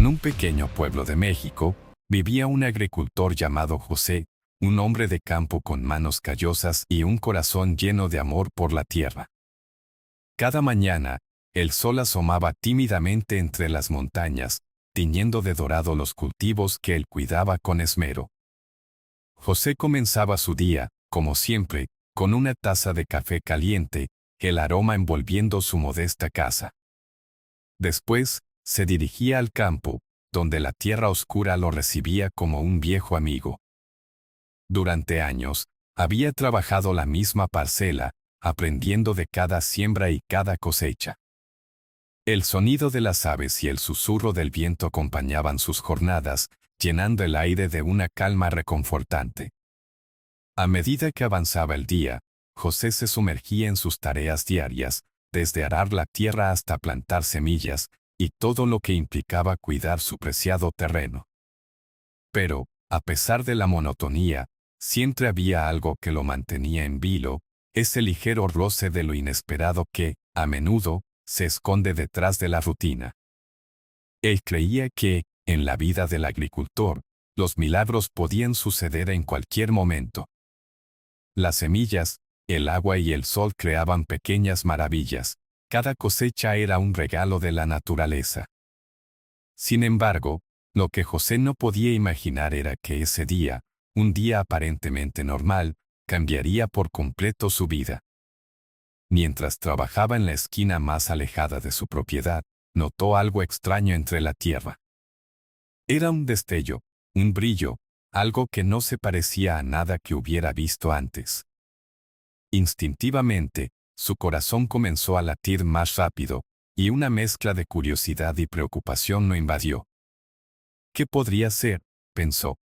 un pequeño pueblo de México, vivía un agricultor llamado José, un hombre de campo con manos callosas y un corazón lleno de amor por la tierra. Cada mañana, el sol asomaba tímidamente entre las montañas, tiñendo de dorado los cultivos que él cuidaba con esmero. José comenzaba su día, como siempre, con una taza de café caliente, el aroma envolviendo su modesta casa. Después, se dirigía al campo, donde la tierra oscura lo recibía como un viejo amigo. Durante años, había trabajado la misma parcela, aprendiendo de cada siembra y cada cosecha. El sonido de las aves y el susurro del viento acompañaban sus jornadas, llenando el aire de una calma reconfortante. A medida que avanzaba el día, José se sumergía en sus tareas diarias, desde arar la tierra hasta plantar semillas, y todo lo que implicaba cuidar su preciado terreno. Pero, a pesar de la monotonía, siempre había algo que lo mantenía en vilo, ese ligero roce de lo inesperado que, a menudo, se esconde detrás de la rutina. Él creía que, en la vida del agricultor, los milagros podían suceder en cualquier momento. Las semillas, el agua y el sol creaban pequeñas maravillas. Cada cosecha era un regalo de la naturaleza. Sin embargo, lo que José no podía imaginar era que ese día, un día aparentemente normal, cambiaría por completo su vida. Mientras trabajaba en la esquina más alejada de su propiedad, notó algo extraño entre la tierra. Era un destello, un brillo, algo que no se parecía a nada que hubiera visto antes. Instintivamente, su corazón comenzó a latir más rápido, y una mezcla de curiosidad y preocupación lo invadió. ¿Qué podría ser?, pensó.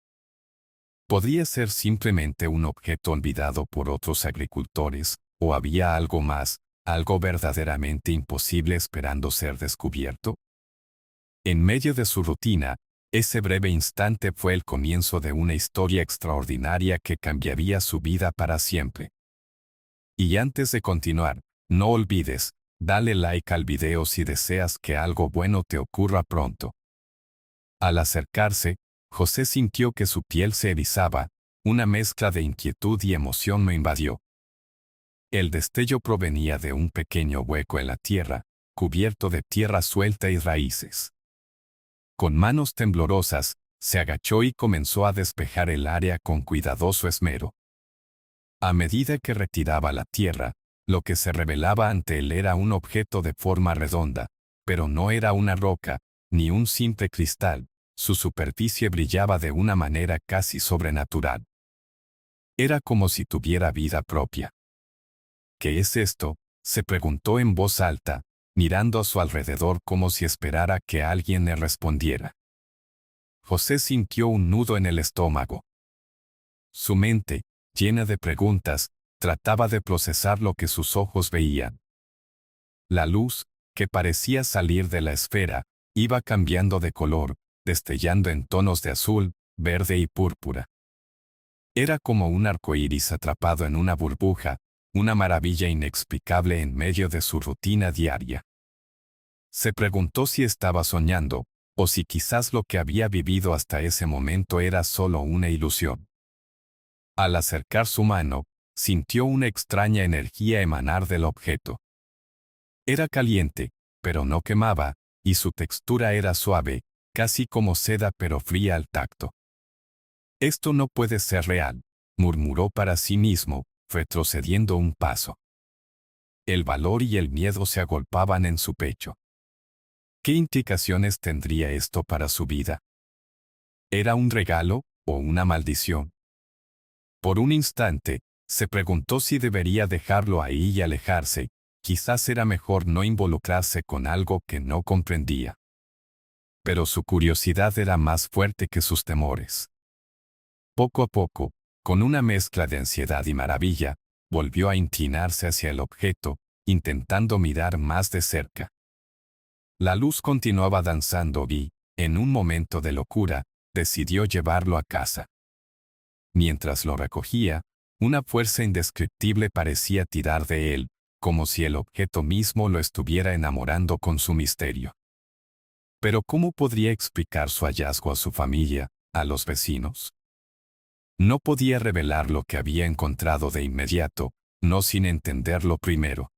¿Podría ser simplemente un objeto olvidado por otros agricultores, o había algo más, algo verdaderamente imposible esperando ser descubierto? En medio de su rutina, ese breve instante fue el comienzo de una historia extraordinaria que cambiaría su vida para siempre. Y antes de continuar, no olvides, dale like al video si deseas que algo bueno te ocurra pronto. Al acercarse, José sintió que su piel se erizaba, una mezcla de inquietud y emoción lo invadió. El destello provenía de un pequeño hueco en la tierra, cubierto de tierra suelta y raíces. Con manos temblorosas, se agachó y comenzó a despejar el área con cuidadoso esmero. A medida que retiraba la tierra, lo que se revelaba ante él era un objeto de forma redonda, pero no era una roca, ni un simple cristal. Su superficie brillaba de una manera casi sobrenatural. Era como si tuviera vida propia. ¿Qué es esto?, se preguntó en voz alta, mirando a su alrededor como si esperara que alguien le respondiera. José sintió un nudo en el estómago. Su mente, llena de preguntas, trataba de procesar lo que sus ojos veían. La luz, que parecía salir de la esfera, iba cambiando de color, destellando en tonos de azul, verde y púrpura. Era como un arco iris atrapado en una burbuja, una maravilla inexplicable en medio de su rutina diaria. Se preguntó si estaba soñando, o si quizás lo que había vivido hasta ese momento era solo una ilusión. Al acercar su mano, sintió una extraña energía emanar del objeto. Era caliente, pero no quemaba, y su textura era suave, casi como seda pero fría al tacto. Esto no puede ser real, murmuró para sí mismo, retrocediendo un paso. El valor y el miedo se agolpaban en su pecho. ¿Qué implicaciones tendría esto para su vida? ¿Era un regalo o una maldición? Por un instante, se preguntó si debería dejarlo ahí y alejarse. Quizás era mejor no involucrarse con algo que no comprendía. Pero su curiosidad era más fuerte que sus temores. Poco a poco, con una mezcla de ansiedad y maravilla, volvió a inclinarse hacia el objeto, intentando mirar más de cerca. La luz continuaba danzando y, en un momento de locura, decidió llevarlo a casa. Mientras lo recogía, una fuerza indescriptible parecía tirar de él, como si el objeto mismo lo estuviera enamorando con su misterio. Pero ¿cómo podría explicar su hallazgo a su familia, a los vecinos? No podía revelar lo que había encontrado de inmediato, no sin entenderlo primero.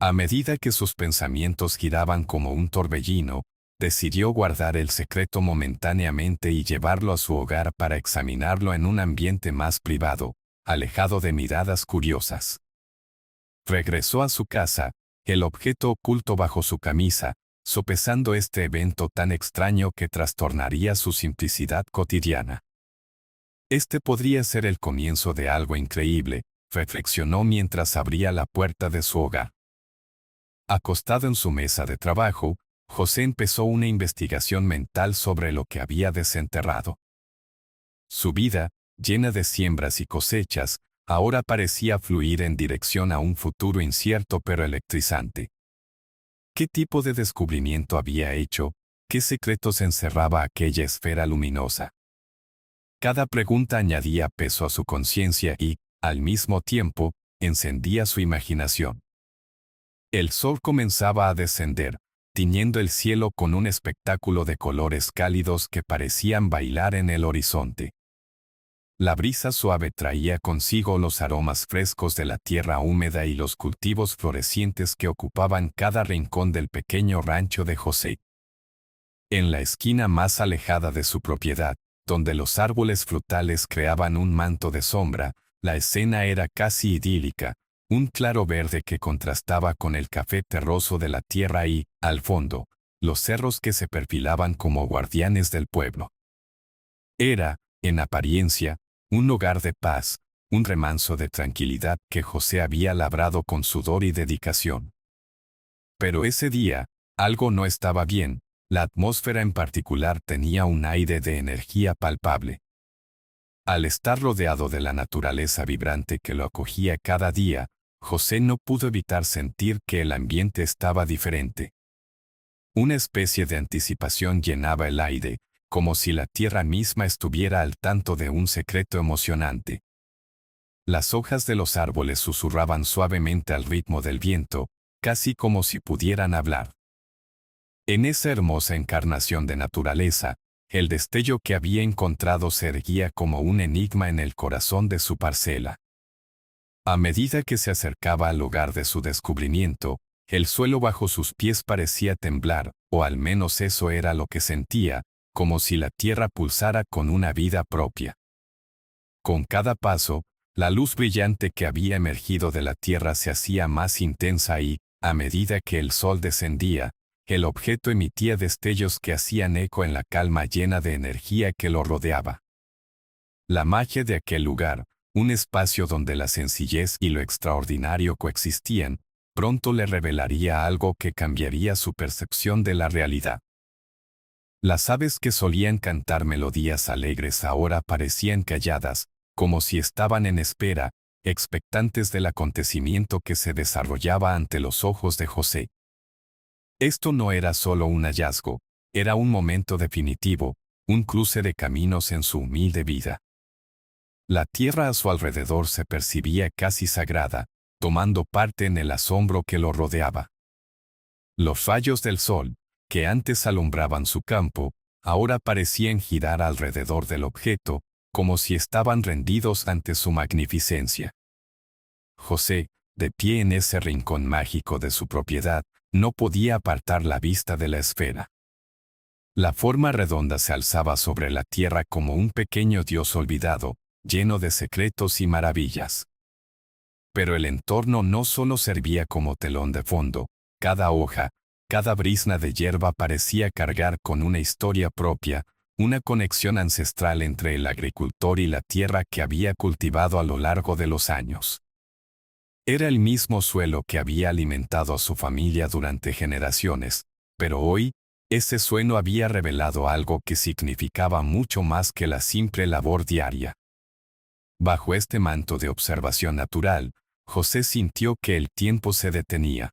A medida que sus pensamientos giraban como un torbellino, decidió guardar el secreto momentáneamente y llevarlo a su hogar para examinarlo en un ambiente más privado, alejado de miradas curiosas. Regresó a su casa, el objeto oculto bajo su camisa, sopesando este evento tan extraño que trastornaría su simplicidad cotidiana. Este podría ser el comienzo de algo increíble, reflexionó mientras abría la puerta de su hogar. Acostado en su mesa de trabajo, José empezó una investigación mental sobre lo que había desenterrado. Su vida, llena de siembras y cosechas, ahora parecía fluir en dirección a un futuro incierto pero electrizante. ¿Qué tipo de descubrimiento había hecho? ¿Qué secretos encerraba aquella esfera luminosa? Cada pregunta añadía peso a su conciencia y, al mismo tiempo, encendía su imaginación. El sol comenzaba a descender, tiñendo el cielo con un espectáculo de colores cálidos que parecían bailar en el horizonte. La brisa suave traía consigo los aromas frescos de la tierra húmeda y los cultivos florecientes que ocupaban cada rincón del pequeño rancho de José. En la esquina más alejada de su propiedad, donde los árboles frutales creaban un manto de sombra, la escena era casi idílica, un claro verde que contrastaba con el café terroso de la tierra y, al fondo, los cerros que se perfilaban como guardianes del pueblo. Era, en apariencia, un hogar de paz, un remanso de tranquilidad que José había labrado con sudor y dedicación. Pero ese día, algo no estaba bien. La atmósfera en particular tenía un aire de energía palpable. Al estar rodeado de la naturaleza vibrante que lo acogía cada día, José no pudo evitar sentir que el ambiente estaba diferente. Una especie de anticipación llenaba el aire, como si la tierra misma estuviera al tanto de un secreto emocionante. Las hojas de los árboles susurraban suavemente al ritmo del viento, casi como si pudieran hablar. En esa hermosa encarnación de naturaleza, el destello que había encontrado se erguía como un enigma en el corazón de su parcela. A medida que se acercaba al lugar de su descubrimiento, el suelo bajo sus pies parecía temblar, o al menos eso era lo que sentía, como si la tierra pulsara con una vida propia. Con cada paso, la luz brillante que había emergido de la tierra se hacía más intensa y, a medida que el sol descendía, el objeto emitía destellos que hacían eco en la calma llena de energía que lo rodeaba. La magia de aquel lugar, un espacio donde la sencillez y lo extraordinario coexistían, pronto le revelaría algo que cambiaría su percepción de la realidad. Las aves que solían cantar melodías alegres ahora parecían calladas, como si estaban en espera, expectantes del acontecimiento que se desarrollaba ante los ojos de José. Esto no era solo un hallazgo, era un momento definitivo, un cruce de caminos en su humilde vida. La tierra a su alrededor se percibía casi sagrada, tomando parte en el asombro que lo rodeaba. Los rayos del sol, que antes alumbraban su campo, ahora parecían girar alrededor del objeto, como si estaban rendidos ante su magnificencia. José, de pie en ese rincón mágico de su propiedad, no podía apartar la vista de la esfera. La forma redonda se alzaba sobre la tierra como un pequeño dios olvidado, lleno de secretos y maravillas. Pero el entorno no solo servía como telón de fondo, cada hoja, cada brizna de hierba parecía cargar con una historia propia, una conexión ancestral entre el agricultor y la tierra que había cultivado a lo largo de los años. Era el mismo suelo que había alimentado a su familia durante generaciones, pero hoy, ese suelo había revelado algo que significaba mucho más que la simple labor diaria. Bajo este manto de observación natural, José sintió que el tiempo se detenía.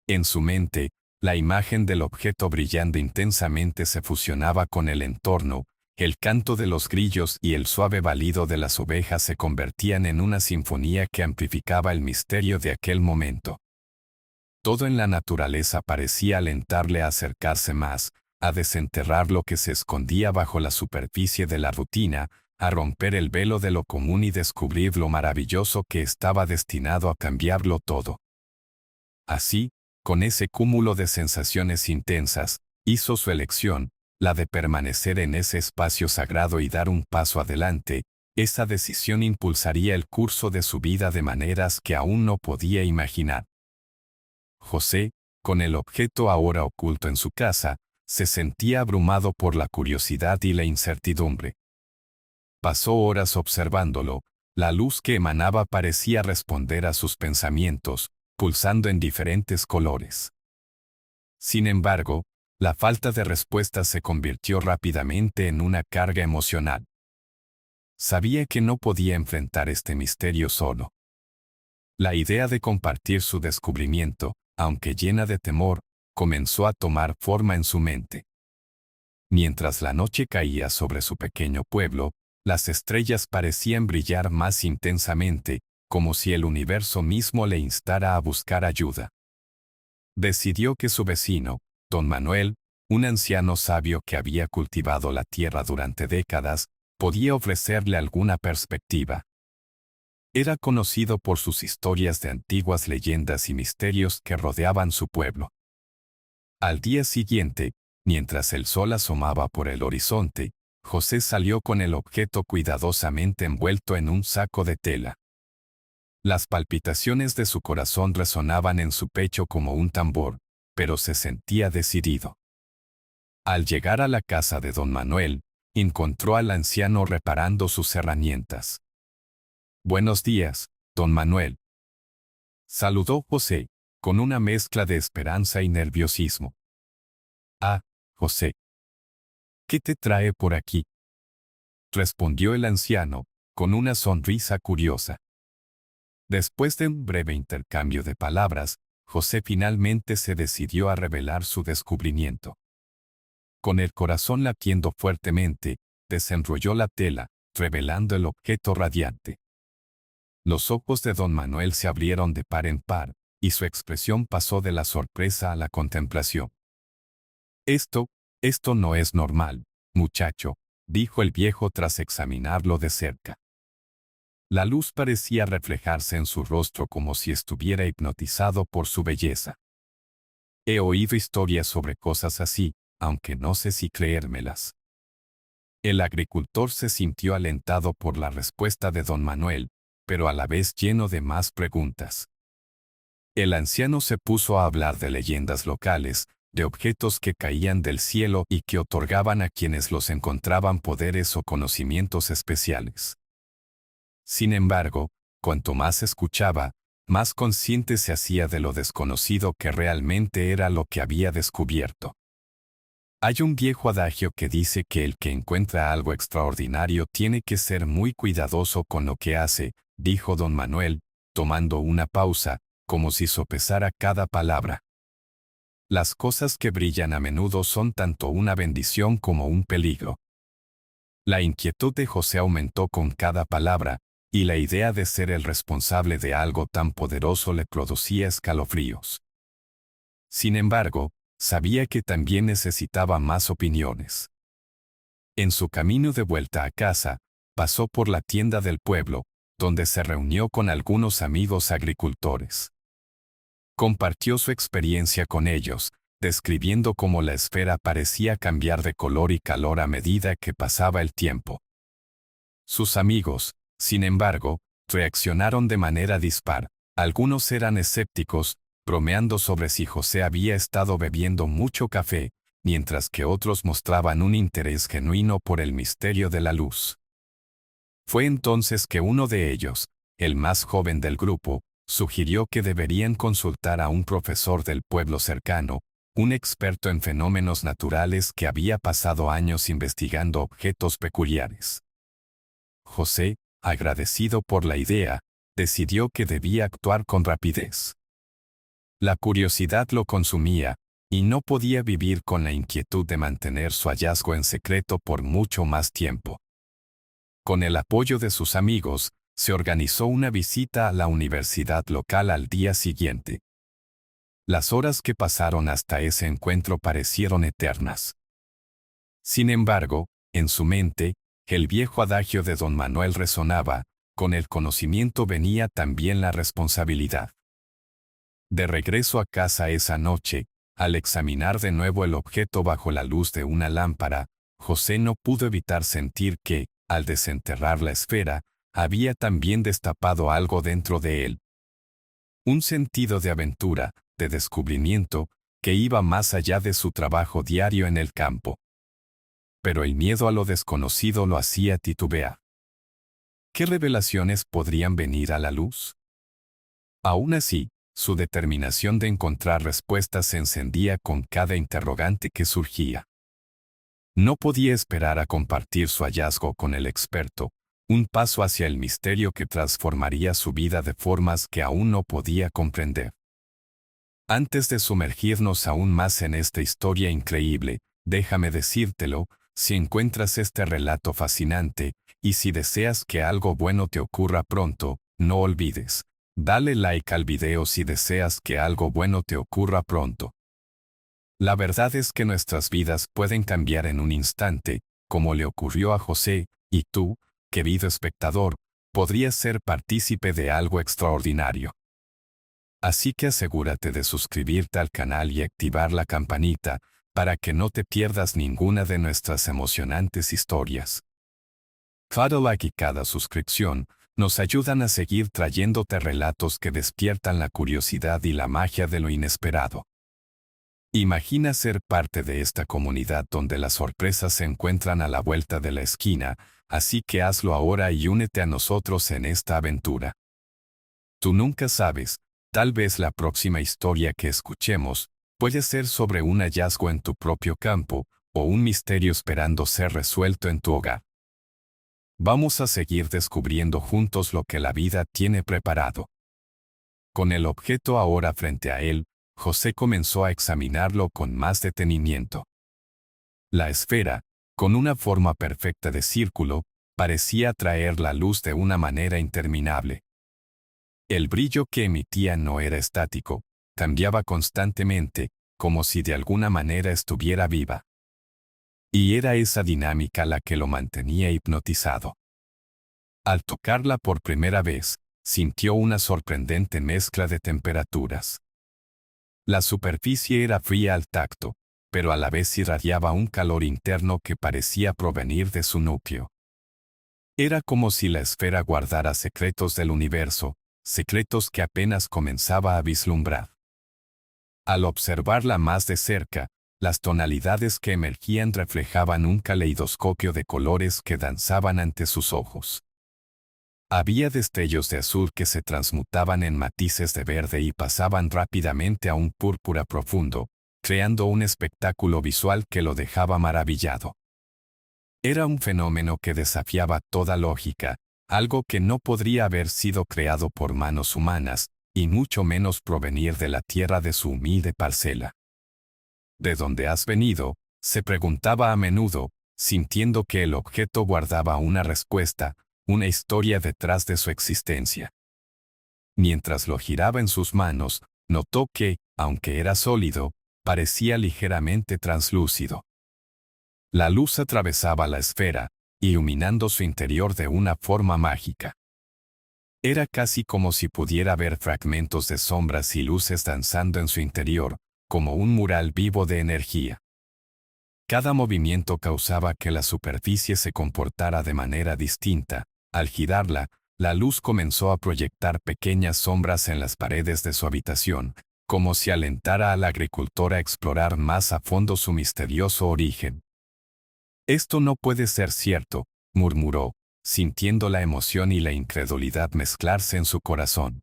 En su mente, la imagen del objeto brillando intensamente se fusionaba con el entorno, el canto de los grillos y el suave balido de las ovejas se convertían en una sinfonía que amplificaba el misterio de aquel momento. Todo en la naturaleza parecía alentarle a acercarse más, a desenterrar lo que se escondía bajo la superficie de la rutina, a romper el velo de lo común y descubrir lo maravilloso que estaba destinado a cambiarlo todo. Así, con ese cúmulo de sensaciones intensas, hizo su elección, la de permanecer en ese espacio sagrado y dar un paso adelante. Esa decisión impulsaría el curso de su vida de maneras que aún no podía imaginar. José, con el objeto ahora oculto en su casa, se sentía abrumado por la curiosidad y la incertidumbre. Pasó horas observándolo. La luz que emanaba parecía responder a sus pensamientos, pulsando en diferentes colores. Sin embargo, la falta de respuesta se convirtió rápidamente en una carga emocional. Sabía que no podía enfrentar este misterio solo. La idea de compartir su descubrimiento, aunque llena de temor, comenzó a tomar forma en su mente. Mientras la noche caía sobre su pequeño pueblo, las estrellas parecían brillar más intensamente, como si el universo mismo le instara a buscar ayuda. Decidió que su vecino, don Manuel, un anciano sabio que había cultivado la tierra durante décadas, podía ofrecerle alguna perspectiva. Era conocido por sus historias de antiguas leyendas y misterios que rodeaban su pueblo. Al día siguiente, mientras el sol asomaba por el horizonte, José salió con el objeto cuidadosamente envuelto en un saco de tela. Las palpitaciones de su corazón resonaban en su pecho como un tambor, pero se sentía decidido. Al llegar a la casa de don Manuel, encontró al anciano reparando sus herramientas. «Buenos días, don Manuel», saludó José, con una mezcla de esperanza y nerviosismo. «Ah, José. ¿Qué te trae por aquí?», respondió el anciano, con una sonrisa curiosa. Después de un breve intercambio de palabras, José finalmente se decidió a revelar su descubrimiento. Con el corazón latiendo fuertemente, desenrolló la tela, revelando el objeto radiante. Los ojos de don Manuel se abrieron de par en par, y su expresión pasó de la sorpresa a la contemplación. Esto no es normal, muchacho», dijo el viejo tras examinarlo de cerca. La luz parecía reflejarse en su rostro como si estuviera hipnotizado por su belleza. «He oído historias sobre cosas así, aunque no sé si creérmelas». El agricultor se sintió alentado por la respuesta de don Manuel, pero a la vez lleno de más preguntas. El anciano se puso a hablar de leyendas locales, de objetos que caían del cielo y que otorgaban a quienes los encontraban poderes o conocimientos especiales. Sin embargo, cuanto más escuchaba, más consciente se hacía de lo desconocido que realmente era lo que había descubierto. Hay un viejo adagio que dice que el que encuentra algo extraordinario tiene que ser muy cuidadoso con lo que hace, dijo don Manuel, tomando una pausa, como si sopesara cada palabra. Las cosas que brillan a menudo son tanto una bendición como un peligro. La inquietud de José aumentó con cada palabra, y la idea de ser el responsable de algo tan poderoso le producía escalofríos. Sin embargo, sabía que también necesitaba más opiniones. En su camino de vuelta a casa, pasó por la tienda del pueblo, donde se reunió con algunos amigos agricultores. Compartió su experiencia con ellos, describiendo cómo la esfera parecía cambiar de color y calor a medida que pasaba el tiempo. Sus amigos, sin embargo, reaccionaron de manera dispar. Algunos eran escépticos, bromeando sobre si José había estado bebiendo mucho café, mientras que otros mostraban un interés genuino por el misterio de la luz. Fue entonces que uno de ellos, el más joven del grupo, sugirió que deberían consultar a un profesor del pueblo cercano, un experto en fenómenos naturales que había pasado años investigando objetos peculiares. José, agradecido por la idea, decidió que debía actuar con rapidez. La curiosidad lo consumía, y no podía vivir con la inquietud de mantener su hallazgo en secreto por mucho más tiempo. Con el apoyo de sus amigos, se organizó una visita a la universidad local al día siguiente. Las horas que pasaron hasta ese encuentro parecieron eternas. Sin embargo, en su mente, el viejo adagio de don Manuel resonaba: con el conocimiento venía también la responsabilidad. De regreso a casa esa noche, al examinar de nuevo el objeto bajo la luz de una lámpara, José no pudo evitar sentir que, al desenterrar la esfera, había también destapado algo dentro de él. Un sentido de aventura, de descubrimiento, que iba más allá de su trabajo diario en el campo. Pero el miedo a lo desconocido lo hacía titubear. ¿Qué revelaciones podrían venir a la luz? Aún así, su determinación de encontrar respuestas se encendía con cada interrogante que surgía. No podía esperar a compartir su hallazgo con el experto, un paso hacia el misterio que transformaría su vida de formas que aún no podía comprender. Antes de sumergirnos aún más en esta historia increíble, déjame decírtelo: si encuentras este relato fascinante, y si deseas que algo bueno te ocurra pronto, no olvides, dale like al video si deseas que algo bueno te ocurra pronto. La verdad es que nuestras vidas pueden cambiar en un instante, como le ocurrió a José, y tú, querido espectador, podrías ser partícipe de algo extraordinario. Así que asegúrate de suscribirte al canal y activar la campanita, para que no te pierdas ninguna de nuestras emocionantes historias. Cada like y cada suscripción nos ayudan a seguir trayéndote relatos que despiertan la curiosidad y la magia de lo inesperado. Imagina ser parte de esta comunidad donde las sorpresas se encuentran a la vuelta de la esquina, así que hazlo ahora y únete a nosotros en esta aventura. Tú nunca sabes, tal vez la próxima historia que escuchemos puede ser sobre un hallazgo en tu propio campo, o un misterio esperando ser resuelto en tu hogar. Vamos a seguir descubriendo juntos lo que la vida tiene preparado. Con el objeto ahora frente a él, José comenzó a examinarlo con más detenimiento. La esfera, con una forma perfecta de círculo, parecía atraer la luz de una manera interminable. El brillo que emitía no era estático, cambiaba constantemente, como si de alguna manera estuviera viva. Y era esa dinámica la que lo mantenía hipnotizado. Al tocarla por primera vez, sintió una sorprendente mezcla de temperaturas. La superficie era fría al tacto, pero a la vez irradiaba un calor interno que parecía provenir de su núcleo. Era como si la esfera guardara secretos del universo, secretos que apenas comenzaba a vislumbrar. Al observarla más de cerca, las tonalidades que emergían reflejaban un caleidoscopio de colores que danzaban ante sus ojos. Había destellos de azul que se transmutaban en matices de verde y pasaban rápidamente a un púrpura profundo, creando un espectáculo visual que lo dejaba maravillado. Era un fenómeno que desafiaba toda lógica, algo que no podría haber sido creado por manos humanas, y mucho menos provenir de la tierra de su humilde parcela. ¿De dónde has venido?, se preguntaba a menudo, sintiendo que el objeto guardaba una respuesta, una historia detrás de su existencia. Mientras lo giraba en sus manos, notó que, aunque era sólido, parecía ligeramente translúcido. La luz atravesaba la esfera, iluminando su interior de una forma mágica. Era casi como si pudiera ver fragmentos de sombras y luces danzando en su interior, como un mural vivo de energía. Cada movimiento causaba que la superficie se comportara de manera distinta. Al girarla, la luz comenzó a proyectar pequeñas sombras en las paredes de su habitación, como si alentara al agricultor a explorar más a fondo su misterioso origen. «Esto no puede ser cierto», murmuró, sintiendo la emoción y la incredulidad mezclarse en su corazón.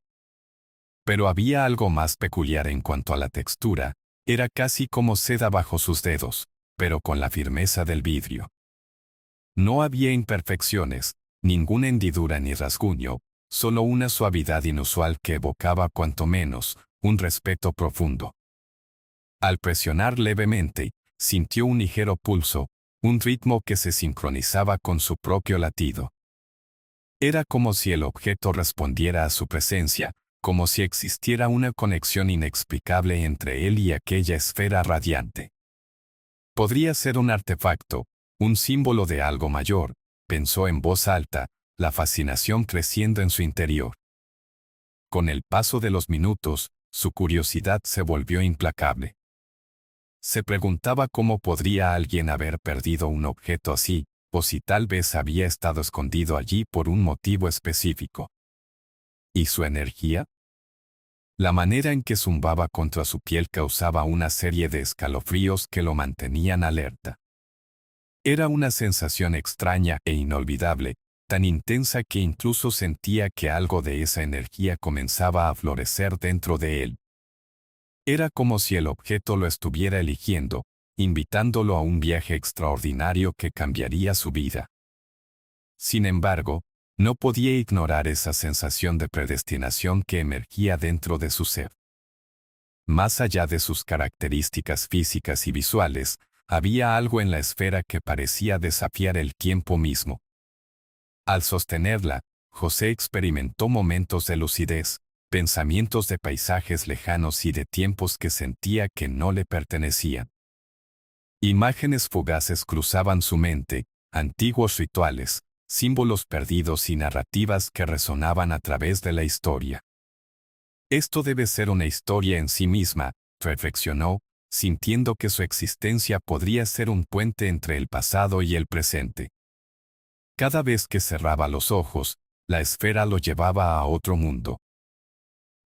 Pero había algo más peculiar en cuanto a la textura, era casi como seda bajo sus dedos, pero con la firmeza del vidrio. No había imperfecciones, ninguna hendidura ni rasguño, solo una suavidad inusual que evocaba cuanto menos un respeto profundo. Al presionar levemente, sintió un ligero pulso, un ritmo que se sincronizaba con su propio latido. Era como si el objeto respondiera a su presencia, como si existiera una conexión inexplicable entre él y aquella esfera radiante. Podría ser un artefacto, un símbolo de algo mayor, pensó en voz alta, la fascinación creciendo en su interior. Con el paso de los minutos, su curiosidad se volvió implacable. Se preguntaba cómo podría alguien haber perdido un objeto así, o si tal vez había estado escondido allí por un motivo específico. ¿Y su energía? La manera en que zumbaba contra su piel causaba una serie de escalofríos que lo mantenían alerta. Era una sensación extraña e inolvidable, tan intensa que incluso sentía que algo de esa energía comenzaba a florecer dentro de él. Era como si el objeto lo estuviera eligiendo, invitándolo a un viaje extraordinario que cambiaría su vida. Sin embargo, no podía ignorar esa sensación de predestinación que emergía dentro de su ser. Más allá de sus características físicas y visuales, había algo en la esfera que parecía desafiar el tiempo mismo. Al sostenerla, José experimentó momentos de lucidez, pensamientos de paisajes lejanos y de tiempos que sentía que no le pertenecían. Imágenes fugaces cruzaban su mente, antiguos rituales, símbolos perdidos y narrativas que resonaban a través de la historia. Esto debe ser una historia en sí misma, reflexionó, sintiendo que su existencia podría ser un puente entre el pasado y el presente. Cada vez que cerraba los ojos, la esfera lo llevaba a otro mundo.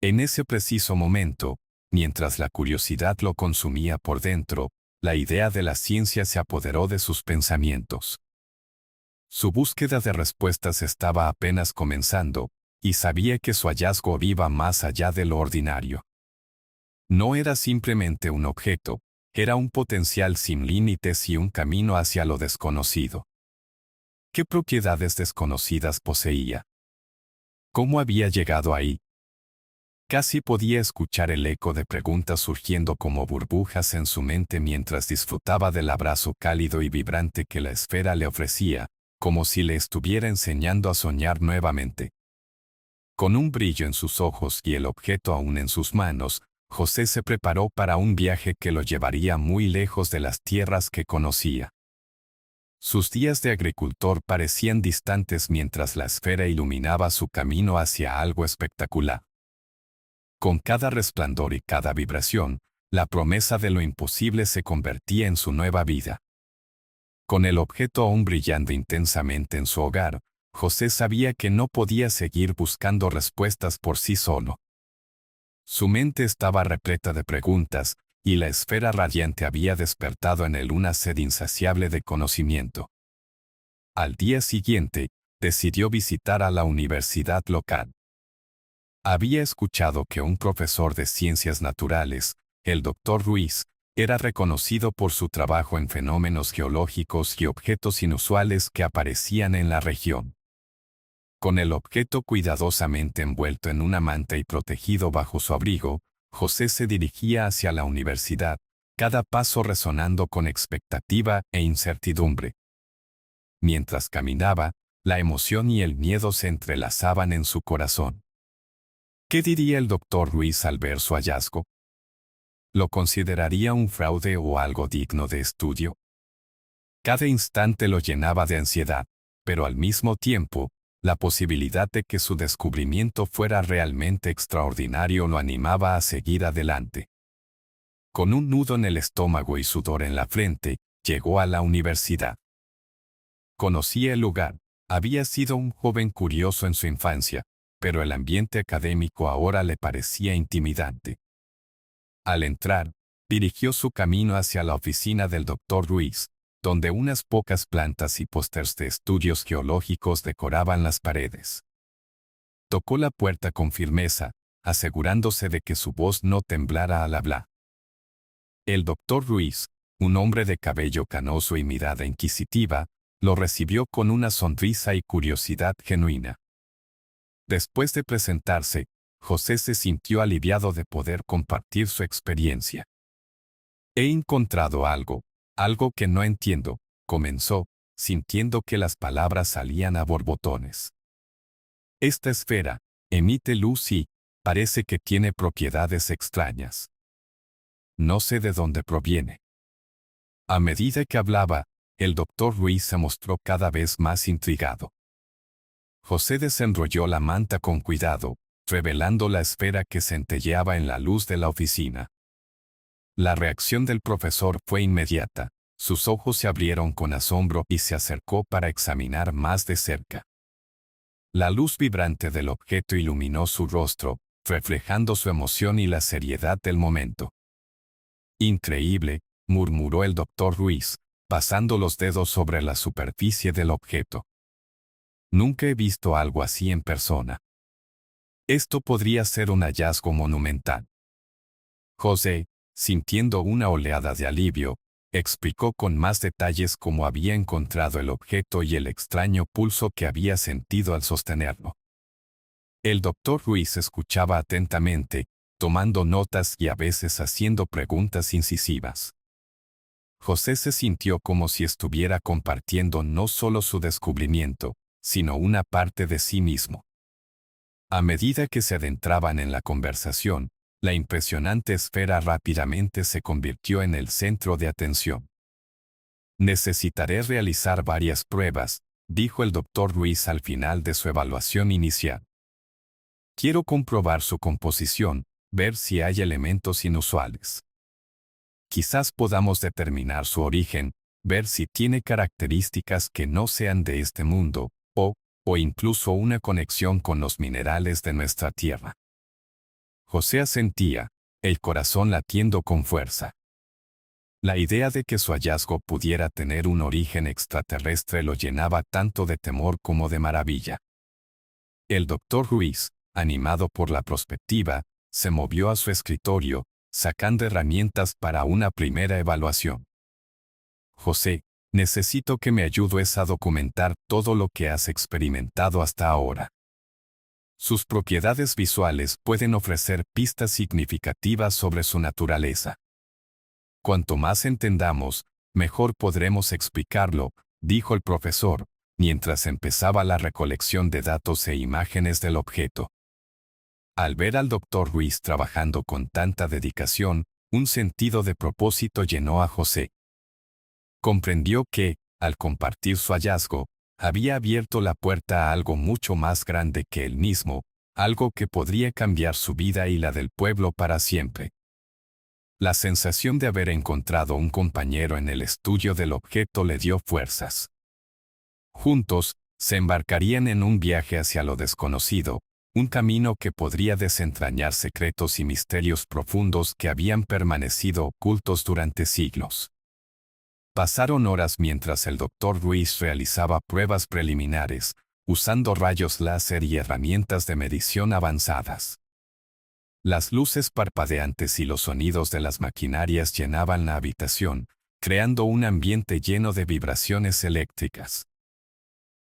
En ese preciso momento, mientras la curiosidad lo consumía por dentro, la idea de la ciencia se apoderó de sus pensamientos. Su búsqueda de respuestas estaba apenas comenzando, y sabía que su hallazgo iba más allá de lo ordinario. No era simplemente un objeto, era un potencial sin límites y un camino hacia lo desconocido. ¿Qué propiedades desconocidas poseía? ¿Cómo había llegado ahí? Casi podía escuchar el eco de preguntas surgiendo como burbujas en su mente mientras disfrutaba del abrazo cálido y vibrante que la esfera le ofrecía, como si le estuviera enseñando a soñar nuevamente. Con un brillo en sus ojos y el objeto aún en sus manos, José se preparó para un viaje que lo llevaría muy lejos de las tierras que conocía. Sus días de agricultor parecían distantes mientras la esfera iluminaba su camino hacia algo espectacular. Con cada resplandor y cada vibración, la promesa de lo imposible se convertía en su nueva vida. Con el objeto aún brillando intensamente en su hogar, José sabía que no podía seguir buscando respuestas por sí solo. Su mente estaba repleta de preguntas, y la esfera radiante había despertado en él una sed insaciable de conocimiento. Al día siguiente, decidió visitar a la universidad local. Había escuchado que un profesor de ciencias naturales, el Dr. Ruiz, era reconocido por su trabajo en fenómenos geológicos y objetos inusuales que aparecían en la región. Con el objeto cuidadosamente envuelto en una manta y protegido bajo su abrigo, José se dirigía hacia la universidad, cada paso resonando con expectativa e incertidumbre. Mientras caminaba, la emoción y el miedo se entrelazaban en su corazón. ¿Qué diría el Dr. Ruiz al ver su hallazgo? ¿Lo consideraría un fraude o algo digno de estudio? Cada instante lo llenaba de ansiedad, pero al mismo tiempo, la posibilidad de que su descubrimiento fuera realmente extraordinario lo animaba a seguir adelante. Con un nudo en el estómago y sudor en la frente, llegó a la universidad. Conocía el lugar, había sido un joven curioso en su infancia, pero el ambiente académico ahora le parecía intimidante. Al entrar, dirigió su camino hacia la oficina del Dr. Ruiz, donde unas pocas plantas y pósters de estudios geológicos decoraban las paredes. Tocó la puerta con firmeza, asegurándose de que su voz no temblara al hablar. El Dr. Ruiz, un hombre de cabello canoso y mirada inquisitiva, lo recibió con una sonrisa y curiosidad genuina. Después de presentarse, José se sintió aliviado de poder compartir su experiencia. He encontrado algo que no entiendo, comenzó, sintiendo que las palabras salían a borbotones. Esta esfera emite luz y, Parece que tiene propiedades extrañas. No sé de dónde proviene. A medida que hablaba, el doctor Ruiz se mostró cada vez más intrigado. José desenrolló la manta con cuidado, revelando la esfera que centelleaba en la luz de la oficina. La reacción del profesor fue inmediata. Sus ojos se abrieron con asombro y se acercó para examinar más de cerca. La luz vibrante del objeto iluminó su rostro, reflejando su emoción y la seriedad del momento. Increíble, murmuró el doctor Ruiz, pasando los dedos sobre la superficie del objeto. Nunca he visto algo así en persona. Esto podría ser un hallazgo monumental. José, sintiendo una oleada de alivio, explicó con más detalles cómo había encontrado el objeto y el extraño pulso que había sentido al sostenerlo. El doctor Ruiz escuchaba atentamente, tomando notas y a veces haciendo preguntas incisivas. José se sintió como si estuviera compartiendo no solo su descubrimiento, sino una parte de sí mismo. A medida que se adentraban en la conversación, la impresionante esfera rápidamente se convirtió en el centro de atención. Necesitaré realizar varias pruebas, dijo el doctor Ruiz al final de su evaluación inicial. Quiero comprobar su composición, ver si hay elementos inusuales. Quizás podamos determinar su origen, ver si tiene características que no sean de este mundo, o incluso una conexión con los minerales de nuestra tierra. José asentía, el corazón latiendo con fuerza. La idea de que su hallazgo pudiera tener un origen extraterrestre lo llenaba tanto de temor como de maravilla. El doctor Ruiz, animado por la perspectiva, se movió a su escritorio, sacando herramientas para una primera evaluación. José, necesito que me ayudes a documentar todo lo que has experimentado hasta ahora. Sus propiedades visuales pueden ofrecer pistas significativas sobre su naturaleza. Cuanto más entendamos, mejor podremos explicarlo, dijo el profesor, mientras empezaba la recolección de datos e imágenes del objeto. Al ver al doctor Ruiz trabajando con tanta dedicación, un sentido de propósito llenó a José. Comprendió que, al compartir su hallazgo, había abierto la puerta a algo mucho más grande que él mismo, algo que podría cambiar su vida y la del pueblo para siempre. La sensación de haber encontrado un compañero en el estudio del objeto le dio fuerzas. Juntos, se embarcarían en un viaje hacia lo desconocido, un camino que podría desentrañar secretos y misterios profundos que habían permanecido ocultos durante siglos. Pasaron horas mientras el doctor Ruiz realizaba pruebas preliminares, usando rayos láser y herramientas de medición avanzadas. Las luces parpadeantes y los sonidos de las maquinarias llenaban la habitación, creando un ambiente lleno de vibraciones eléctricas.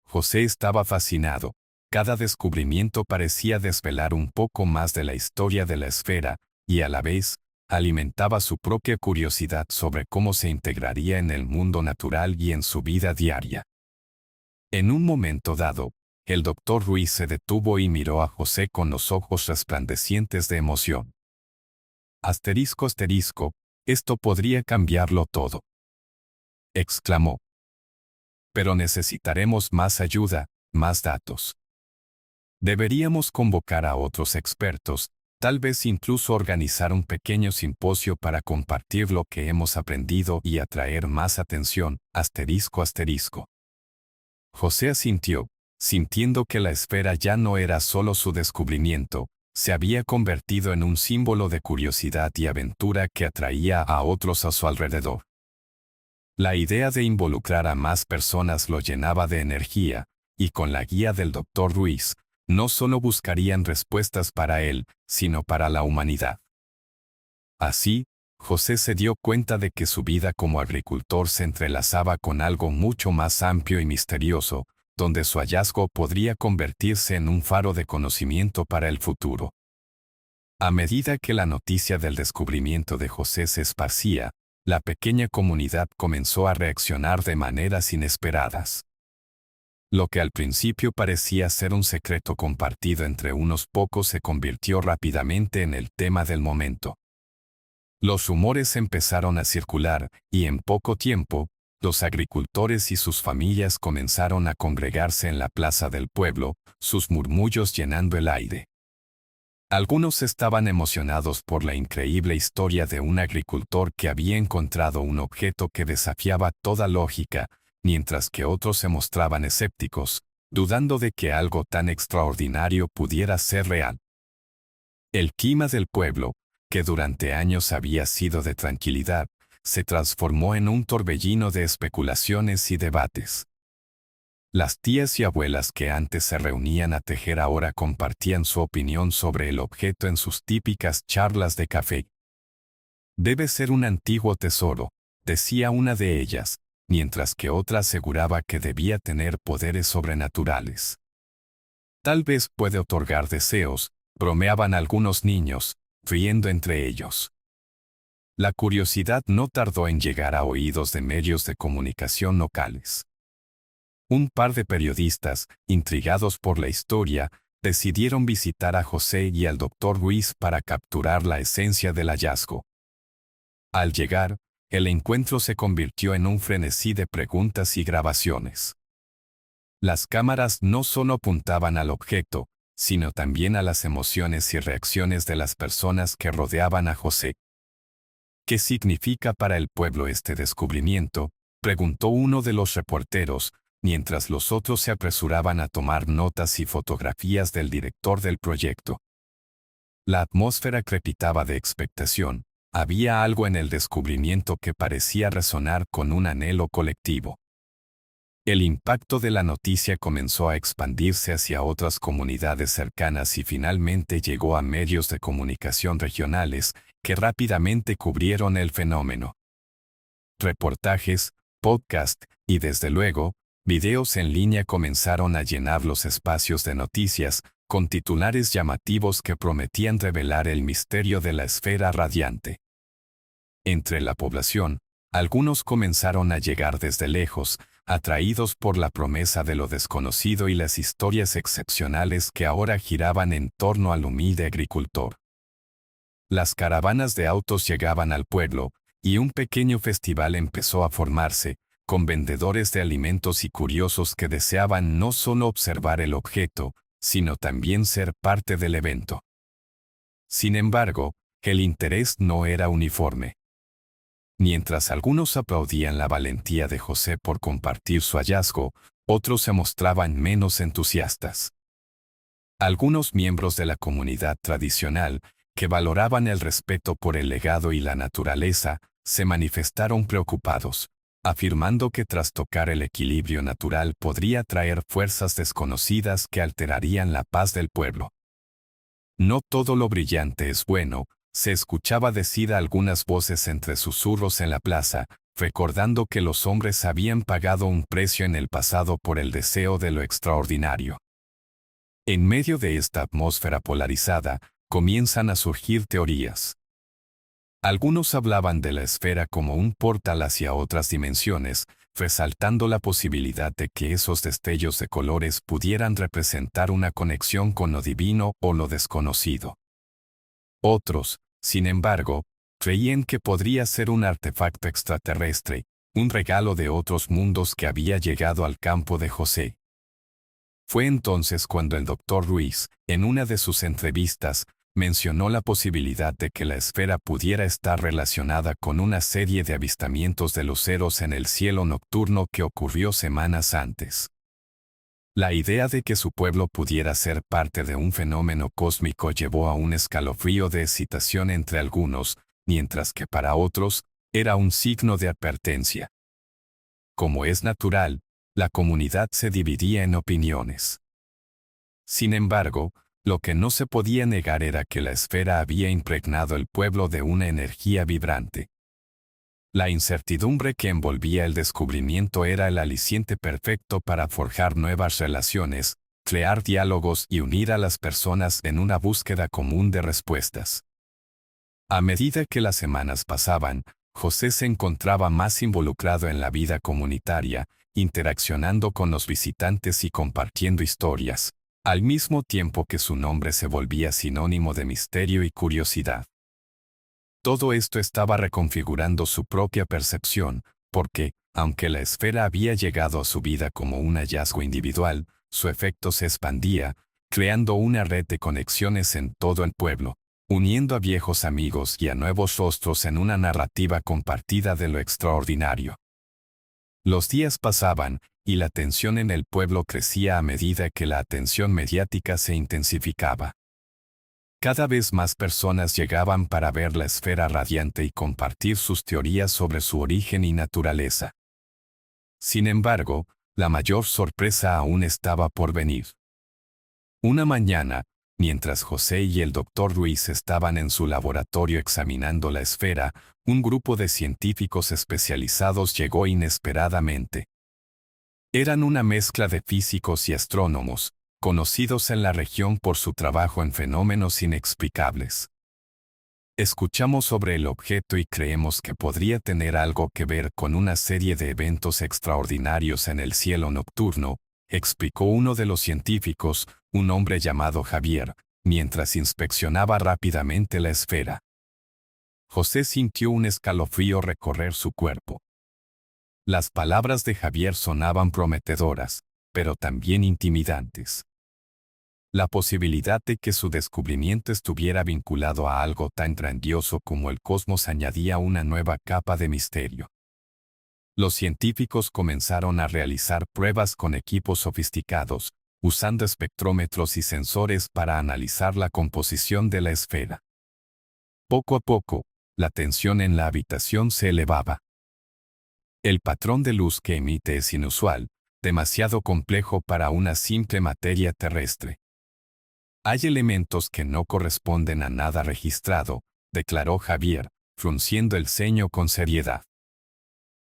José estaba fascinado. Cada descubrimiento parecía desvelar un poco más de la historia de la esfera, y a la vez, alimentaba su propia curiosidad sobre cómo se integraría en el mundo natural y en su vida diaria. En un momento dado, el doctor Ruiz se detuvo y miró a José con los ojos resplandecientes de emoción. Asterisco, asterisco, esto podría cambiarlo todo, exclamó. Pero necesitaremos más ayuda, más datos. Deberíamos convocar a otros expertos, tal vez incluso organizar un pequeño simposio para compartir lo que hemos aprendido y atraer más atención, asterisco, asterisco. José asintió, sintiendo que la esfera ya no era solo su descubrimiento, se había convertido en un símbolo de curiosidad y aventura que atraía a otros a su alrededor. La idea de involucrar a más personas lo llenaba de energía, y con la guía del doctor Ruiz, no solo buscarían respuestas para él, sino para la humanidad. Así, José se dio cuenta de que su vida como agricultor se entrelazaba con algo mucho más amplio y misterioso, donde su hallazgo podría convertirse en un faro de conocimiento para el futuro. A medida que la noticia del descubrimiento de José se esparcía, la pequeña comunidad comenzó a reaccionar de maneras inesperadas. Lo que al principio parecía ser un secreto compartido entre unos pocos se convirtió rápidamente en el tema del momento. Los rumores empezaron a circular, y en poco tiempo, los agricultores y sus familias comenzaron a congregarse en la plaza del pueblo, sus murmullos llenando el aire. Algunos estaban emocionados por la increíble historia de un agricultor que había encontrado un objeto que desafiaba toda lógica, mientras que otros se mostraban escépticos, dudando de que algo tan extraordinario pudiera ser real. El clima del pueblo, que durante años había sido de tranquilidad, se transformó en un torbellino de especulaciones y debates. Las tías y abuelas que antes se reunían a tejer ahora compartían su opinión sobre el objeto en sus típicas charlas de café. Debe ser un antiguo tesoro, decía una de ellas, mientras que otra aseguraba que debía tener poderes sobrenaturales. Tal vez puede otorgar deseos, bromeaban algunos niños, riendo entre ellos. La curiosidad no tardó en llegar a oídos de medios de comunicación locales. Un par de periodistas, intrigados por la historia, decidieron visitar a José y al doctor Ruiz para capturar la esencia del hallazgo. Al llegar, el encuentro se convirtió en un frenesí de preguntas y grabaciones. Las cámaras no solo apuntaban al objeto, sino también a las emociones y reacciones de las personas que rodeaban a José. ¿Qué significa para el pueblo este descubrimiento?, preguntó uno de los reporteros, mientras los otros se apresuraban a tomar notas y fotografías del director del proyecto. La atmósfera crepitaba de expectación. Había algo en el descubrimiento que parecía resonar con un anhelo colectivo. El impacto de la noticia comenzó a expandirse hacia otras comunidades cercanas y finalmente llegó a medios de comunicación regionales, que rápidamente cubrieron el fenómeno. Reportajes, podcast y desde luego, videos en línea comenzaron a llenar los espacios de noticias, con titulares llamativos que prometían revelar el misterio de la esfera radiante. Entre la población, algunos comenzaron a llegar desde lejos, atraídos por la promesa de lo desconocido y las historias excepcionales que ahora giraban en torno al humilde agricultor. Las caravanas de autos llegaban al pueblo, y un pequeño festival empezó a formarse, con vendedores de alimentos y curiosos que deseaban no solo observar el objeto, sino también ser parte del evento. Sin embargo, el interés no era uniforme. Mientras algunos aplaudían la valentía de José por compartir su hallazgo, otros se mostraban menos entusiastas. Algunos miembros de la comunidad tradicional, que valoraban el respeto por el legado y la naturaleza, se manifestaron preocupados, afirmando que trastocar el equilibrio natural podría traer fuerzas desconocidas que alterarían la paz del pueblo. No todo lo brillante es bueno, se escuchaba decir algunas voces entre susurros en la plaza, recordando que los hombres habían pagado un precio en el pasado por el deseo de lo extraordinario. En medio de esta atmósfera polarizada, comienzan a surgir teorías. Algunos hablaban de la esfera como un portal hacia otras dimensiones, resaltando la posibilidad de que esos destellos de colores pudieran representar una conexión con lo divino o lo desconocido. Otros, sin embargo, creían que podría ser un artefacto extraterrestre, un regalo de otros mundos que había llegado al campo de José. Fue entonces cuando el doctor Ruiz, en una de sus entrevistas, mencionó la posibilidad de que la esfera pudiera estar relacionada con una serie de avistamientos de luceros en el cielo nocturno que ocurrió semanas antes. La idea de que su pueblo pudiera ser parte de un fenómeno cósmico llevó a un escalofrío de excitación entre algunos, mientras que para otros, era un signo de advertencia. Como es natural, la comunidad se dividía en opiniones. Sin embargo, lo que no se podía negar era que la esfera había impregnado el pueblo de una energía vibrante. La incertidumbre que envolvía el descubrimiento era el aliciente perfecto para forjar nuevas relaciones, crear diálogos y unir a las personas en una búsqueda común de respuestas. A medida que las semanas pasaban, José se encontraba más involucrado en la vida comunitaria, interaccionando con los visitantes y compartiendo historias, al mismo tiempo que su nombre se volvía sinónimo de misterio y curiosidad. Todo esto estaba reconfigurando su propia percepción, porque, aunque la esfera había llegado a su vida como un hallazgo individual, su efecto se expandía, creando una red de conexiones en todo el pueblo, uniendo a viejos amigos y a nuevos rostros en una narrativa compartida de lo extraordinario. Los días pasaban, y la tensión en el pueblo crecía a medida que la atención mediática se intensificaba. Cada vez más personas llegaban para ver la esfera radiante y compartir sus teorías sobre su origen y naturaleza. Sin embargo, la mayor sorpresa aún estaba por venir. Una mañana, mientras José y el doctor Ruiz estaban en su laboratorio examinando la esfera, un grupo de científicos especializados llegó inesperadamente. Eran una mezcla de físicos y astrónomos, conocidos en la región por su trabajo en fenómenos inexplicables. Escuchamos sobre el objeto y creemos que podría tener algo que ver con una serie de eventos extraordinarios en el cielo nocturno, explicó uno de los científicos, un hombre llamado Javier, mientras inspeccionaba rápidamente la esfera. José sintió un escalofrío recorrer su cuerpo. Las palabras de Javier sonaban prometedoras, pero también intimidantes. La posibilidad de que su descubrimiento estuviera vinculado a algo tan grandioso como el cosmos añadía una nueva capa de misterio. Los científicos comenzaron a realizar pruebas con equipos sofisticados, usando espectrómetros y sensores para analizar la composición de la esfera. Poco a poco, la tensión en la habitación se elevaba. El patrón de luz que emite es inusual, demasiado complejo para una simple materia terrestre. Hay elementos que no corresponden a nada registrado, declaró Javier, frunciendo el ceño con seriedad.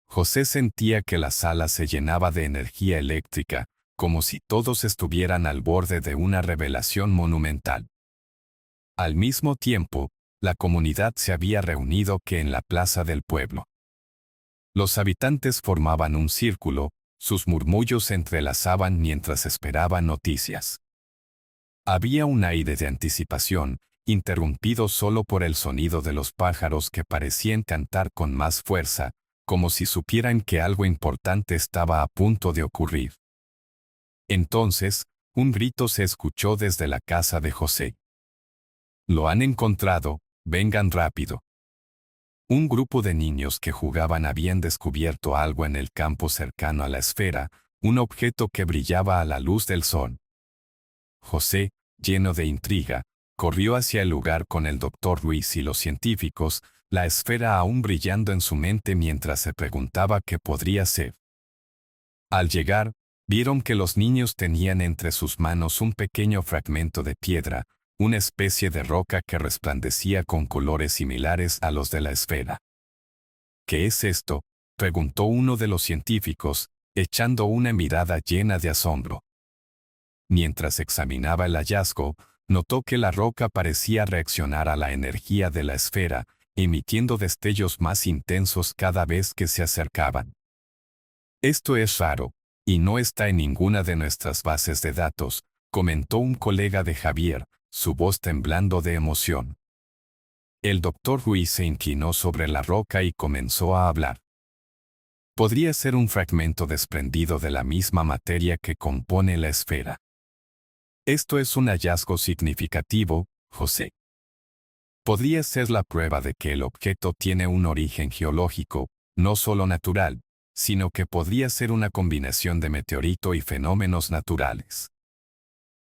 José sentía que la sala se llenaba de energía eléctrica, como si todos estuvieran al borde de una revelación monumental. Al mismo tiempo, la comunidad se había reunido en la plaza del pueblo. Los habitantes formaban un círculo, sus murmullos se entrelazaban mientras esperaban noticias. Había un aire de anticipación, interrumpido solo por el sonido de los pájaros que parecían cantar con más fuerza, como si supieran que algo importante estaba a punto de ocurrir. Entonces, un grito se escuchó desde la casa de José. «Lo han encontrado, vengan rápido». Un grupo de niños que jugaban habían descubierto algo en el campo cercano a la esfera, un objeto que brillaba a la luz del sol. José, lleno de intriga, corrió hacia el lugar con el doctor Ruiz y los científicos, la esfera aún brillando en su mente mientras se preguntaba qué podría ser. Al llegar, vieron que los niños tenían entre sus manos un pequeño fragmento de piedra, una especie de roca que resplandecía con colores similares a los de la esfera. «¿Qué es esto?», preguntó uno de los científicos, echando una mirada llena de asombro. Mientras examinaba el hallazgo, notó que la roca parecía reaccionar a la energía de la esfera, emitiendo destellos más intensos cada vez que se acercaban. «Esto es raro, y no está en ninguna de nuestras bases de datos», comentó un colega de Javier, su voz temblando de emoción. El doctor Ruiz se inclinó sobre la roca y comenzó a hablar. «Podría ser un fragmento desprendido de la misma materia que compone la esfera. Esto es un hallazgo significativo, José. Podría ser la prueba de que el objeto tiene un origen geológico, no solo natural, sino que podría ser una combinación de meteorito y fenómenos naturales».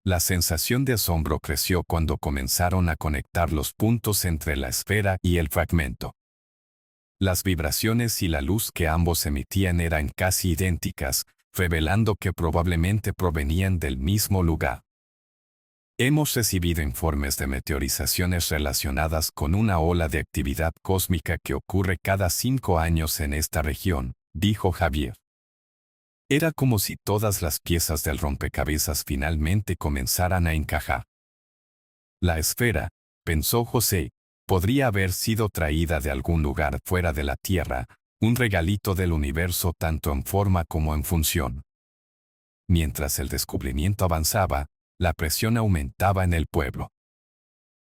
La sensación de asombro creció cuando comenzaron a conectar los puntos entre la esfera y el fragmento. Las vibraciones y la luz que ambos emitían eran casi idénticas, revelando que probablemente provenían del mismo lugar. «Hemos recibido informes de meteorizaciones relacionadas con una ola de actividad cósmica que ocurre cada 5 años en esta región», dijo Javier. Era como si todas las piezas del rompecabezas finalmente comenzaran a encajar. La esfera, pensó José, podría haber sido traída de algún lugar fuera de la Tierra, un regalito del universo tanto en forma como en función. Mientras el descubrimiento avanzaba, la presión aumentaba en el pueblo.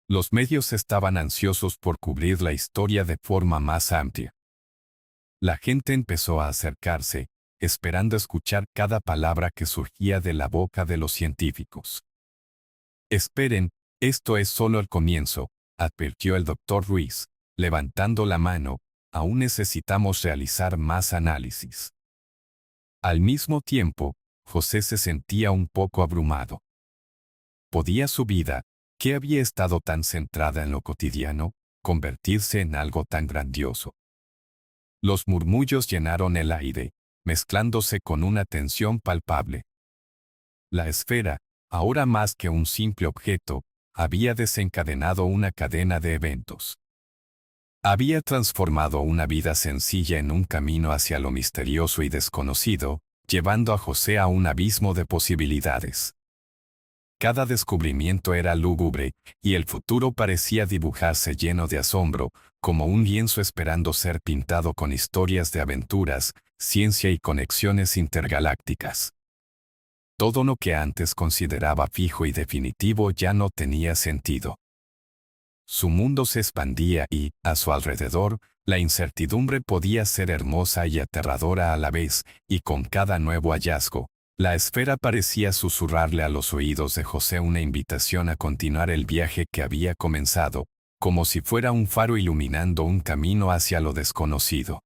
Los medios estaban ansiosos por cubrir la historia de forma más amplia. La gente empezó a acercarse, esperando escuchar cada palabra que surgía de la boca de los científicos. Esperen, esto es solo el comienzo, advirtió el doctor Ruiz, levantando la mano, aún necesitamos realizar más análisis. Al mismo tiempo, José se sentía un poco abrumado. ¿Podía su vida, que había estado tan centrada en lo cotidiano, convertirse en algo tan grandioso? Los murmullos llenaron el aire, mezclándose con una tensión palpable. La esfera, ahora más que un simple objeto, había desencadenado una cadena de eventos. Había transformado una vida sencilla en un camino hacia lo misterioso y desconocido, llevando a José a un abismo de posibilidades. Cada descubrimiento era lúgubre, y el futuro parecía dibujarse lleno de asombro, como un lienzo esperando ser pintado con historias de aventuras, ciencia y conexiones intergalácticas. Todo lo que antes consideraba fijo y definitivo ya no tenía sentido. Su mundo se expandía y, a su alrededor, la incertidumbre podía ser hermosa y aterradora a la vez, y con cada nuevo hallazgo, la esfera parecía susurrarle a los oídos de José una invitación a continuar el viaje que había comenzado, como si fuera un faro iluminando un camino hacia lo desconocido.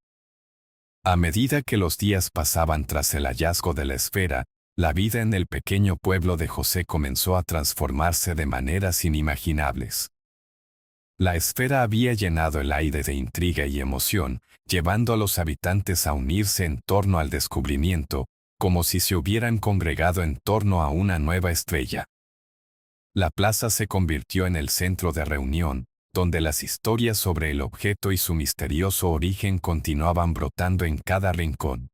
A medida que los días pasaban tras el hallazgo de la esfera, la vida en el pequeño pueblo de José comenzó a transformarse de maneras inimaginables. La esfera había llenado el aire de intriga y emoción, llevando a los habitantes a unirse en torno al descubrimiento, como si se hubieran congregado en torno a una nueva estrella. La plaza se convirtió en el centro de reunión, donde las historias sobre el objeto y su misterioso origen continuaban brotando en cada rincón.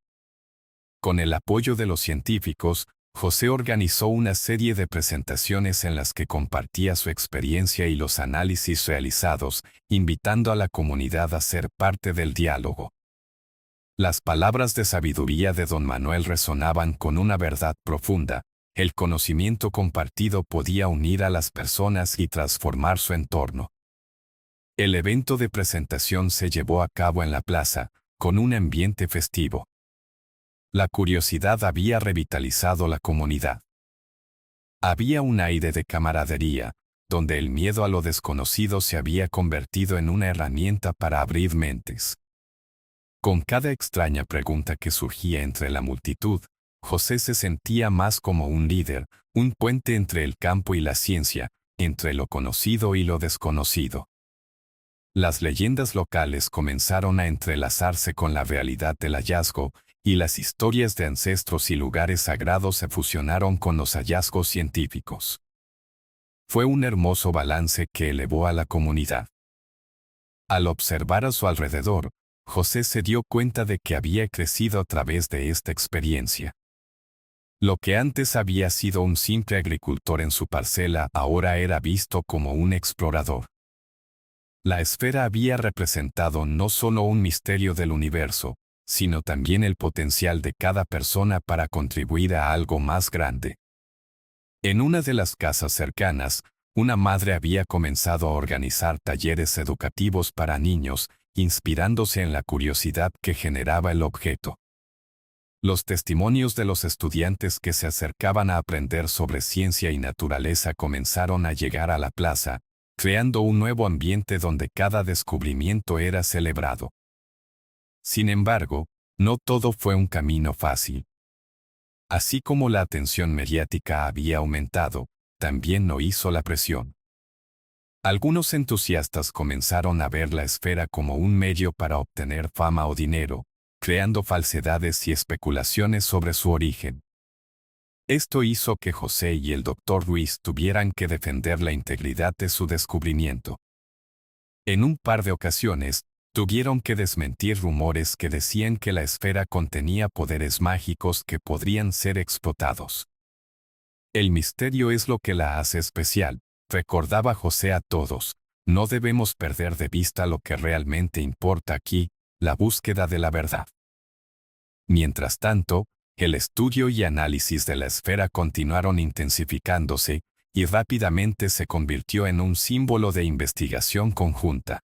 Con el apoyo de los científicos, José organizó una serie de presentaciones en las que compartía su experiencia y los análisis realizados, invitando a la comunidad a ser parte del diálogo. Las palabras de sabiduría de don Manuel resonaban con una verdad profunda: el conocimiento compartido podía unir a las personas y transformar su entorno. El evento de presentación se llevó a cabo en la plaza, con un ambiente festivo. La curiosidad había revitalizado la comunidad. Había un aire de camaradería, donde el miedo a lo desconocido se había convertido en una herramienta para abrir mentes. Con cada extraña pregunta que surgía entre la multitud, José se sentía más como un líder, un puente entre el campo y la ciencia, entre lo conocido y lo desconocido. Las leyendas locales comenzaron a entrelazarse con la realidad del hallazgo, y las historias de ancestros y lugares sagrados se fusionaron con los hallazgos científicos. Fue un hermoso balance que elevó a la comunidad. Al observar a su alrededor, José se dio cuenta de que había crecido a través de esta experiencia. Lo que antes había sido un simple agricultor en su parcela ahora era visto como un explorador. La esfera había representado no solo un misterio del universo, sino también el potencial de cada persona para contribuir a algo más grande. En una de las casas cercanas, una madre había comenzado a organizar talleres educativos para niños, inspirándose en la curiosidad que generaba el objeto. Los testimonios de los estudiantes que se acercaban a aprender sobre ciencia y naturaleza comenzaron a llegar a la plaza, creando un nuevo ambiente donde cada descubrimiento era celebrado. Sin embargo, no todo fue un camino fácil. Así como la atención mediática había aumentado, también lo hizo la presión. Algunos entusiastas comenzaron a ver la esfera como un medio para obtener fama o dinero, creando falsedades y especulaciones sobre su origen. Esto hizo que José y el doctor Ruiz tuvieran que defender la integridad de su descubrimiento. En un par de ocasiones, tuvieron que desmentir rumores que decían que la esfera contenía poderes mágicos que podrían ser explotados. El misterio es lo que la hace especial, recordaba José a todos. No debemos perder de vista lo que realmente importa aquí, la búsqueda de la verdad. Mientras tanto, el estudio y análisis de la esfera continuaron intensificándose y rápidamente se convirtió en un símbolo de investigación conjunta.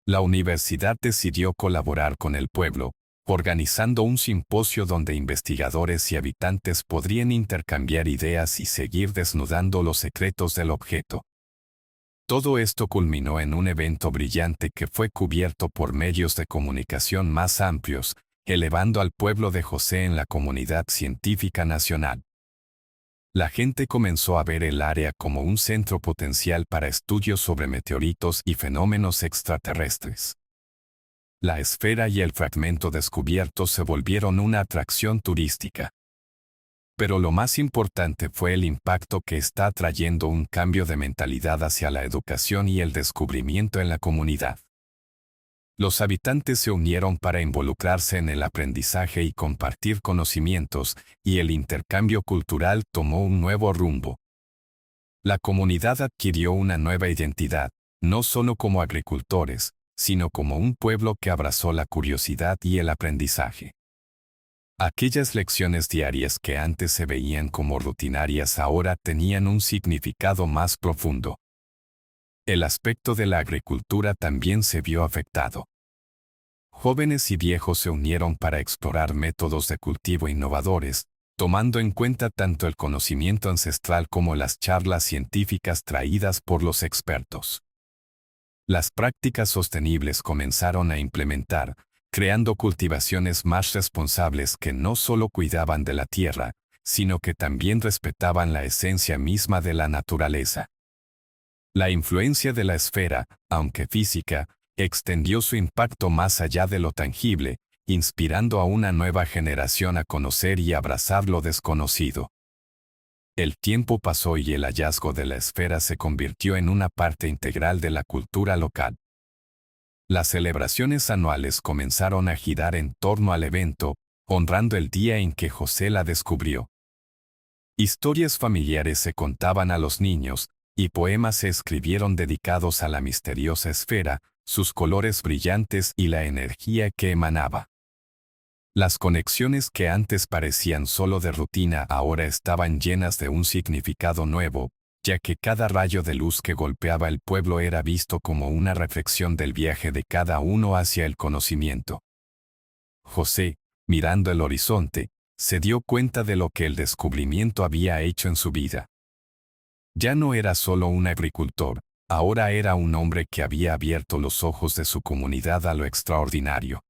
La universidad decidió colaborar con el pueblo, organizando un simposio donde investigadores y habitantes podrían intercambiar ideas y seguir desnudando los secretos del objeto. Todo esto culminó en un evento brillante que fue cubierto por medios de comunicación más amplios, elevando al pueblo de José en la comunidad científica nacional. La gente comenzó a ver el área como un centro potencial para estudios sobre meteoritos y fenómenos extraterrestres. La esfera y el fragmento descubierto se volvieron una atracción turística. Pero lo más importante fue el impacto que está trayendo un cambio de mentalidad hacia la educación y el descubrimiento en la comunidad. Los habitantes se unieron para involucrarse en el aprendizaje y compartir conocimientos, y el intercambio cultural tomó un nuevo rumbo. La comunidad adquirió una nueva identidad, no solo como agricultores, sino como un pueblo que abrazó la curiosidad y el aprendizaje. Aquellas lecciones diarias que antes se veían como rutinarias ahora tenían un significado más profundo. El aspecto de la agricultura también se vio afectado. Jóvenes y viejos se unieron para explorar métodos de cultivo innovadores, tomando en cuenta tanto el conocimiento ancestral como las charlas científicas traídas por los expertos. Las prácticas sostenibles comenzaron a implementar, creando cultivaciones más responsables que no solo cuidaban de la tierra, sino que también respetaban la esencia misma de la naturaleza. La influencia de la esfera, aunque física, extendió su impacto más allá de lo tangible, inspirando a una nueva generación a conocer y abrazar lo desconocido. El tiempo pasó y el hallazgo de la esfera se convirtió en una parte integral de la cultura local. Las celebraciones anuales comenzaron a girar en torno al evento, honrando el día en que José la descubrió. Historias familiares se contaban a los niños, y poemas se escribieron dedicados a la misteriosa esfera, sus colores brillantes y la energía que emanaba. Las conexiones que antes parecían solo de rutina ahora estaban llenas de un significado nuevo, ya que cada rayo de luz que golpeaba el pueblo era visto como una reflexión del viaje de cada uno hacia el conocimiento. José, mirando el horizonte, se dio cuenta de lo que el descubrimiento había hecho en su vida. Ya no era solo un agricultor, ahora era un hombre que había abierto los ojos de su comunidad a lo extraordinario.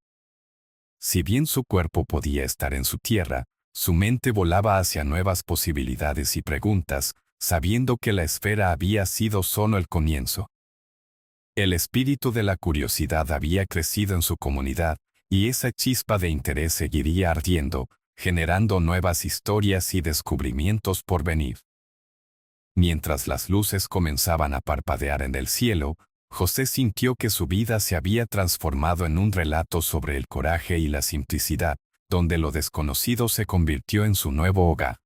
Si bien su cuerpo podía estar en su tierra, su mente volaba hacia nuevas posibilidades y preguntas, sabiendo que la esfera había sido solo el comienzo. El espíritu de la curiosidad había crecido en su comunidad, y esa chispa de interés seguiría ardiendo, generando nuevas historias y descubrimientos por venir. Mientras las luces comenzaban a parpadear en el cielo, José sintió que su vida se había transformado en un relato sobre el coraje y la simplicidad, donde lo desconocido se convirtió en su nuevo hogar.